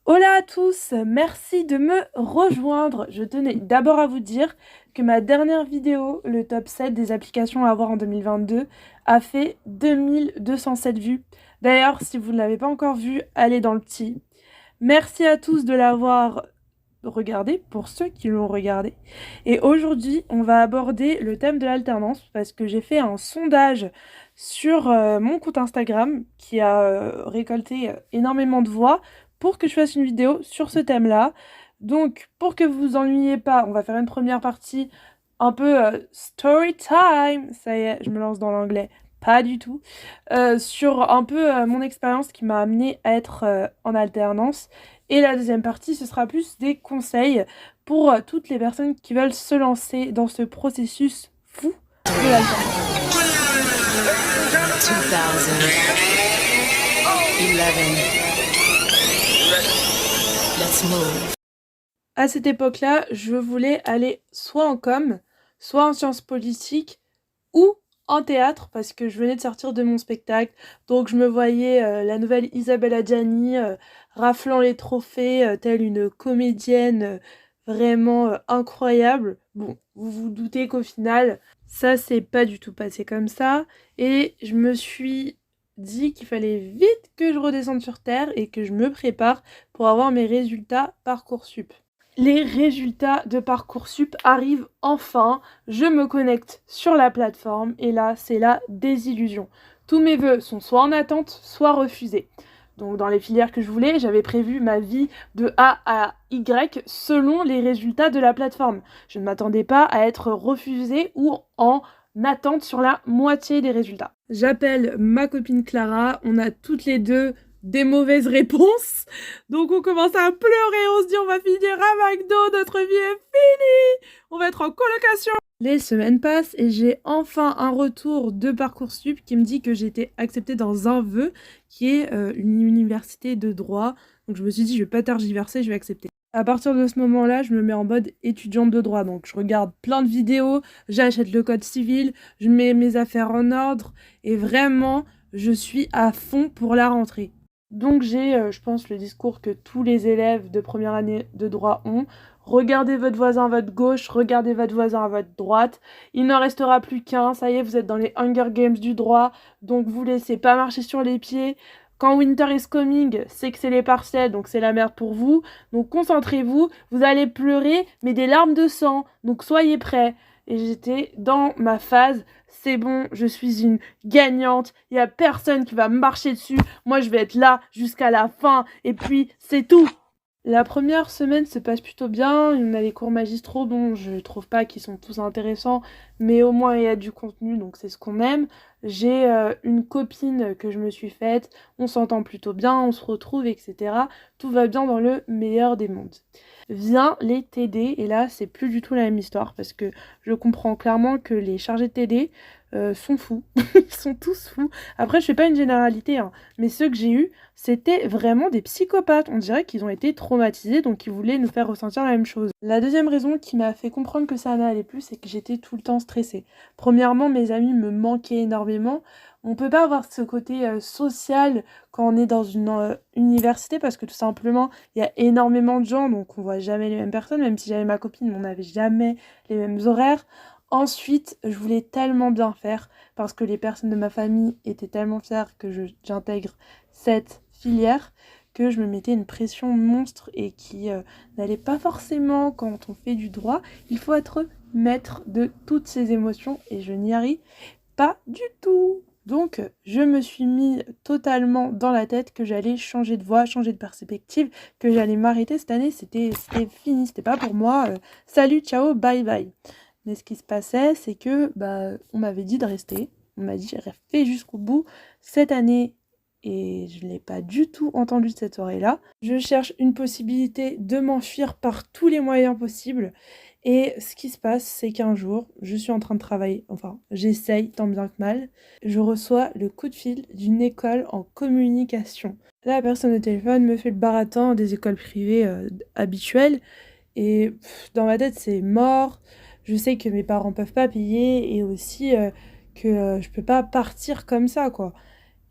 Hola à tous, merci de me rejoindre. Je tenais d'abord à vous dire que ma dernière vidéo, le top 7 des applications à avoir en 2022, a fait 2207 vues. D'ailleurs, si vous ne l'avez pas encore vu, allez dans le petit. Merci à tous de l'avoir regardé, pour ceux qui l'ont regardé. Et aujourd'hui, on va aborder le thème de l'alternance parce que j'ai fait un sondage sur mon compte Instagram qui a récolté énormément de voix pour que je fasse une vidéo sur ce thème-là. Donc, pour que vous vous ennuyiez pas, on va faire une première partie un peu story time. Ça y est, je me lance dans l'anglais. Pas du tout. Sur un peu mon expérience qui m'a amené à être en alternance. Et la deuxième partie, ce sera plus des conseils pour toutes les personnes qui veulent se lancer dans ce processus fou de l'alternance. 2011. Let's move. À cette époque-là, je voulais aller soit en com, soit en sciences politiques ou en théâtre parce que je venais de sortir de mon spectacle. Donc je me voyais la nouvelle Isabelle Adjani raflant les trophées telle une comédienne vraiment incroyable. Bon, vous vous doutez qu'au final, ça s'est pas du tout passé comme ça. Et je me suis dit qu'il fallait vite que je redescende sur Terre et que je me prépare pour avoir mes résultats Parcoursup. Les résultats de Parcoursup arrivent enfin, je me connecte sur la plateforme et là c'est la désillusion. Tous mes vœux sont soit en attente, soit refusés. Donc dans les filières que je voulais, j'avais prévu ma vie de A à Y selon les résultats de la plateforme. Je ne m'attendais pas à être refusée ou en attente sur la moitié des résultats. J'appelle ma copine Clara, on a toutes les deux des mauvaises réponses. Donc on commence à pleurer, on se dit on va finir à McDo, notre vie est finie, on va être en colocation. Les semaines passent et j'ai enfin un retour de Parcoursup qui me dit que j'ai été acceptée dans un vœu qui est une université de droit. Donc je me suis dit je vais pas tergiverser, je vais accepter. À partir de ce moment-là, je me mets en mode étudiante de droit. Donc je regarde plein de vidéos, j'achète le code civil, je mets mes affaires en ordre et vraiment je suis à fond pour la rentrée. Donc j'ai, je pense, le discours que tous les élèves de première année de droit ont. Regardez votre voisin à votre gauche, regardez votre voisin à votre droite. Il n'en restera plus qu'un. Ça y est, vous êtes dans les Hunger Games du droit. Donc vous laissez pas marcher sur les pieds. Quand Winter is coming, c'est que c'est les partiels, donc c'est la merde pour vous. Donc concentrez-vous. Vous allez pleurer, mais des larmes de sang. Donc soyez prêts. Et j'étais dans ma phase, c'est bon, je suis une gagnante, il n'y a personne qui va me marcher dessus, moi je vais être là jusqu'à la fin, et puis c'est tout. La première semaine se passe plutôt bien, on a les cours magistraux, bon je trouve pas qu'ils sont tous intéressants, mais au moins il y a du contenu, donc c'est ce qu'on aime. J'ai une copine que je me suis faite, on s'entend plutôt bien, on se retrouve, etc. Tout va bien dans le meilleur des mondes. Vient les TD, et là c'est plus du tout la même histoire, parce que je comprends clairement que les chargés de TD sont fous, ils sont tous fous. Après je fais pas une généralité, hein, mais ceux que j'ai eus, c'était vraiment des psychopathes. On dirait qu'ils ont été traumatisés, donc ils voulaient nous faire ressentir la même chose. La deuxième raison qui m'a fait comprendre que ça n'allait plus, c'est que j'étais tout le temps stressée. Premièrement, mes amis me manquaient énormément. On peut pas avoir ce côté social quand on est dans une université, parce que tout simplement, il y a énormément de gens, donc on voit jamais les mêmes personnes, même si j'avais ma copine, on n'avait jamais les mêmes horaires. Ensuite, je voulais tellement bien faire, parce que les personnes de ma famille étaient tellement fières que j'intègre cette filière, que je me mettais une pression monstre et qui n'allait pas forcément quand on fait du droit. Il faut être maître de toutes ses émotions et je n'y arrive pas du tout. Donc je me suis mis totalement dans la tête que j'allais changer de voie, changer de perspective, que j'allais m'arrêter cette année, c'était fini, c'était pas pour moi. Salut, ciao, bye bye. Mais ce qui se passait, c'est que on m'avait dit de rester, on m'a dit j'ai fait jusqu'au bout cette année et je ne l'ai pas du tout entendu cette soirée-là. Je cherche une possibilité de m'enfuir par tous les moyens possibles. Et ce qui se passe, c'est qu'un jour, je suis en train de travailler, enfin, j'essaye tant bien que mal, je reçois le coup de fil d'une école en communication. La personne au téléphone me fait le baratin des écoles privées habituelles, et dans ma tête, c'est mort. Je sais que mes parents peuvent pas payer, et aussi que je peux pas partir comme ça, quoi.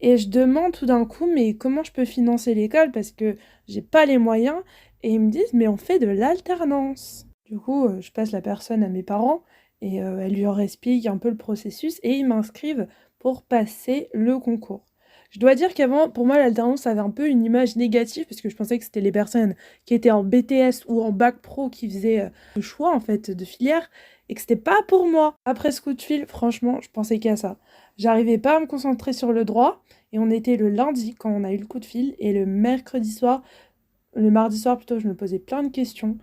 Et je demande tout d'un coup, mais comment je peux financer l'école parce que j'ai pas les moyens. Et ils me disent, mais on fait de l'alternance. Du coup, je passe la personne à mes parents et elle leur explique un peu le processus et ils m'inscrivent pour passer le concours. Je dois dire qu'avant, pour moi, l'alternance avait un peu une image négative parce que je pensais que c'était les personnes qui étaient en BTS ou en bac pro qui faisaient le choix en fait de filière et que c'était pas pour moi. Après ce coup de fil, franchement, je pensais qu'à ça. J'arrivais pas à me concentrer sur le droit et on était le lundi quand on a eu le coup de fil et le mercredi soir, le mardi soir plutôt, je me posais plein de questions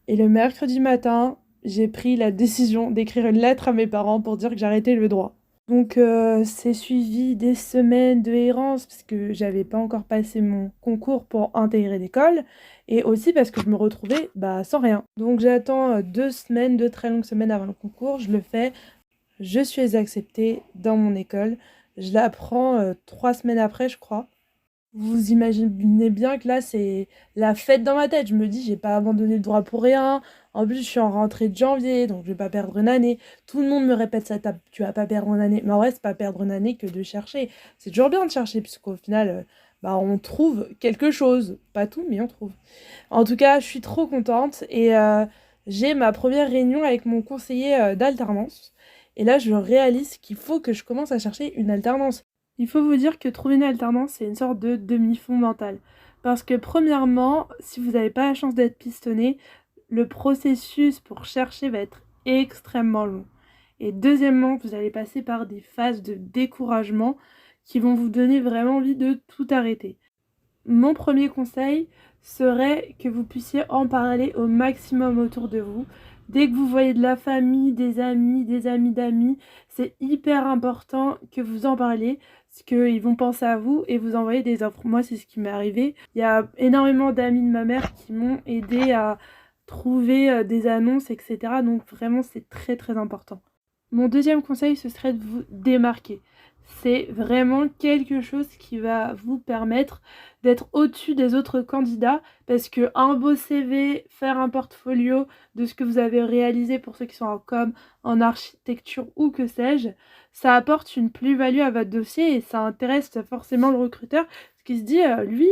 et le mercredi matin, j'ai pris la décision d'écrire une lettre à mes parents pour dire que j'arrêtais le droit. Donc c'est suivi des semaines de errance parce que j'avais pas encore passé mon concours pour intégrer l'école et aussi parce que je me retrouvais sans rien. Donc j'attends 2 semaines, 2 très longues semaines avant le concours, je le fais, je suis acceptée dans mon école. Je l'apprends 3 semaines après, je crois. Vous imaginez bien que là, c'est la fête dans ma tête. Je me dis, j'ai pas abandonné le droit pour rien. En plus, je suis en rentrée de janvier, donc je vais pas perdre une année. Tout le monde me répète ça, tu vas pas perdre une année. Mais en vrai, c'est pas perdre une année que de chercher. C'est toujours bien de chercher, puisqu'au final, on trouve quelque chose. Pas tout, mais on trouve. En tout cas, je suis trop contente et j'ai ma première réunion avec mon conseiller d'alternance. Et là, je réalise qu'il faut que je commence à chercher une alternance. Il faut vous dire que trouver une alternance, c'est une sorte de demi-fond mental. Parce que premièrement, si vous n'avez pas la chance d'être pistonné, le processus pour chercher va être extrêmement long. Et deuxièmement, vous allez passer par des phases de découragement qui vont vous donner vraiment envie de tout arrêter. Mon premier conseil serait que vous puissiez en parler au maximum autour de vous. Dès que vous voyez de la famille, des amis d'amis, c'est hyper important que vous en parliez parce qu'ils vont penser à vous et vous envoyer des offres. Moi, c'est ce qui m'est arrivé. Il y a énormément d'amis de ma mère qui m'ont aidé à trouver des annonces, etc. Donc vraiment, c'est très très important. Mon deuxième conseil, ce serait de vous démarquer. C'est vraiment quelque chose qui va vous permettre d'être au-dessus des autres candidats parce que un beau CV, faire un portfolio de ce que vous avez réalisé pour ceux qui sont en com, en architecture ou que sais-je, ça apporte une plus-value à votre dossier et ça intéresse forcément le recruteur parce qu'il se dit, lui,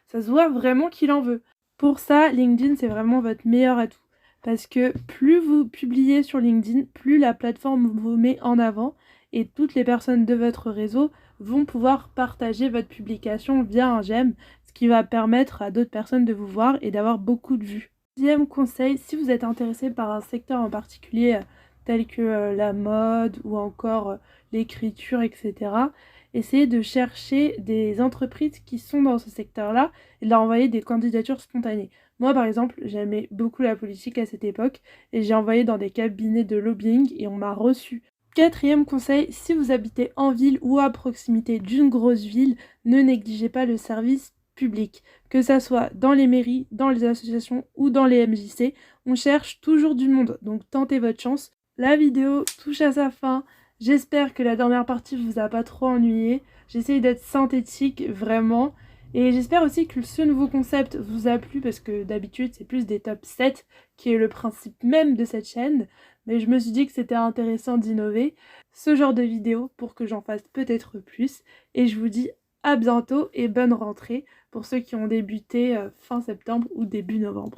ça se voit vraiment qu'il en veut. Pour ça, LinkedIn, c'est vraiment votre meilleur atout. Parce que plus vous publiez sur LinkedIn, plus la plateforme vous met en avant et toutes les personnes de votre réseau vont pouvoir partager votre publication via un j'aime, ce qui va permettre à d'autres personnes de vous voir et d'avoir beaucoup de vues. Deuxième conseil, si vous êtes intéressé par un secteur en particulier tel que la mode ou encore l'écriture, etc., essayez de chercher des entreprises qui sont dans ce secteur-là et de leur envoyer des candidatures spontanées. Moi, par exemple, j'aimais beaucoup la politique à cette époque et j'ai envoyé dans des cabinets de lobbying et on m'a reçu. Quatrième conseil, si vous habitez en ville ou à proximité d'une grosse ville, ne négligez pas le service public. Que ça soit dans les mairies, dans les associations ou dans les MJC, on cherche toujours du monde, donc tentez votre chance. La vidéo touche à sa fin. J'espère que la dernière partie vous a pas trop ennuyé. J'essaye d'être synthétique, vraiment. Et j'espère aussi que ce nouveau concept vous a plu parce que d'habitude c'est plus des top 7 qui est le principe même de cette chaîne. Mais je me suis dit que c'était intéressant d'innover ce genre de vidéo pour que j'en fasse peut-être plus. Et je vous dis à bientôt et bonne rentrée pour ceux qui ont débuté fin septembre ou début novembre.